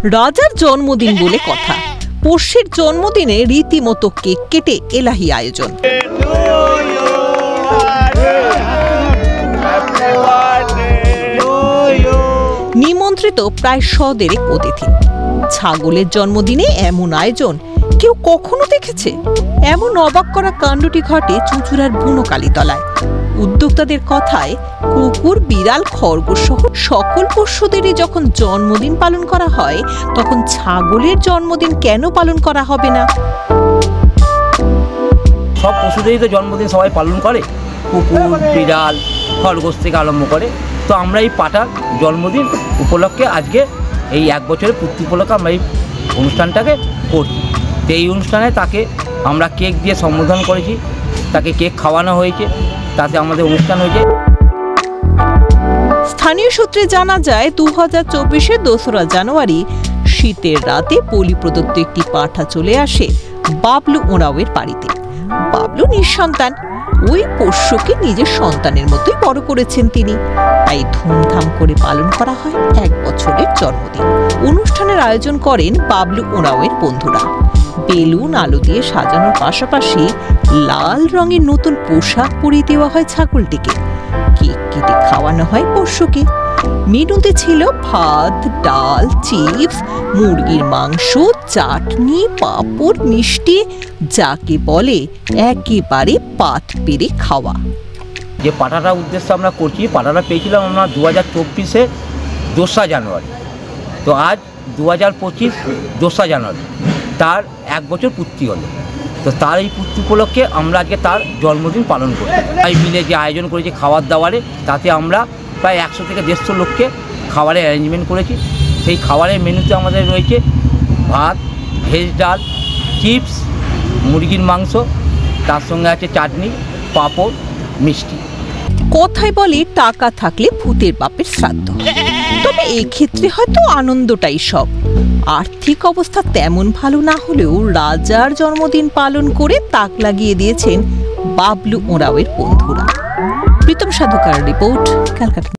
রাজার জন্মদিন বলে কথা, পোষ্যের জন্মদিনে রীতিমতো কেক কেটে এলাহি আয়োজন। নিমন্ত্রিত প্রায় 100 অতিথি। ছাগলের জন্মদিনে এমন আয়োজন কেউ কখনো দেখেছে? এমন অবাক করা কাণ্ডটি ঘটে চুঁচুড়ার বুনো কালীতলায়। উদ্যোক্তাদের কথায়, কুকুর, বিড়াল, খরগোশ সহ সকল পশুদেরই যখন জন্মদিন পালন করা হয়, তখন ছাগলের জন্মদিন কেন পালন করা হবে না? সব পশুদেরই তো জন্মদিন সবাই পালন করে, কুকুর, বিড়াল, খরগোশ থেকে আরম্ভ করে। তো আমরা এই পাটার জন্মদিন উপলক্ষে আজকে এই 1 বছরের পূর্তি উপলক্ষে আমরা এই অনুষ্ঠানটাকে করছি। তো এই অনুষ্ঠানে তাকে আমরা কেক দিয়ে সম্বোধন করেছি, তাকে কেক খাওয়ানো হয়েছে, তাতে আমাদের অনুষ্ঠান হয়েছে। স্থানীয় সূত্রে জানা যায়, 2024-এর 2রা জানুয়ারি শীতের রাতে পলি প্রদত্ত একটি পাঠা চলে আসে বাবলু ওঁরাওয়ের বাড়িতে। বাবলু নিঃসন্তান, ওই পোষ্যকে নিজের সন্তানের মতোই বড় করেছেন তিনি। তাই ধুমধাম করে পালন করা হয় 1 বছরের জন্মদিন। অনুষ্ঠানের আয়োজন করেন বাবলু ওঁরাওয়ের বন্ধুরা। বেলুন আলো দিয়ে সাজানোর পাশাপাশি লাল রঙের নতুন পোশাক পরিয়ে দেওয়া হয় ছাগলটিকে। কেক কেটে খাওয়ানো হয় পোষ্যকে। মেনুতে ছিল ভাত, ডাল, চিপস, মুরগির মাংস, চাটনি, পাঁপড়, মিষ্টি, যাকে বলে একেবারে পাত পেরে খাওয়া। যে পাঠাটার উদ্দেশ্য আমরা করছি, পাঠাটা পেয়েছিলাম আমরা 2024-এ 2রা জানুয়ারি। তো আজ 2025 2রা জানুয়ারি, তার 1 বছর পূর্তি হলো। তো তার এই পূর্তি উপলক্ষে আমরা আজকে তার জন্মদিন পালন করি। তাই মিলে যে আয়োজন করেছি খাবার দাবারে, তাতে আমরা প্রায় 100 থেকে 150 লোককে খাবারের অ্যারেঞ্জমেন্ট করেছি। সেই খাবারের মেনুতে আমাদের রয়েছে ভাত, ভেজ ডাল, চিপস, মুরগির মাংস, তার সঙ্গে আছে চাটনি, পাঁপড়, মিষ্টি। কথায় বলে, টাকা থাকলে ভূতের বাপের শ্রাদ্ধ। তবে এক্ষেত্রে হয়তো আনন্দটাই সব। আর্থিক অবস্থা তেমন ভালো না হলেও রাজার জন্মদিন পালন করে তাক লাগিয়ে দিয়েছেন বাবলু ওঁরাওয়ের বন্ধুরা। প্রীতম সাধুকার রিপোর্ট, ক্যালকাটা।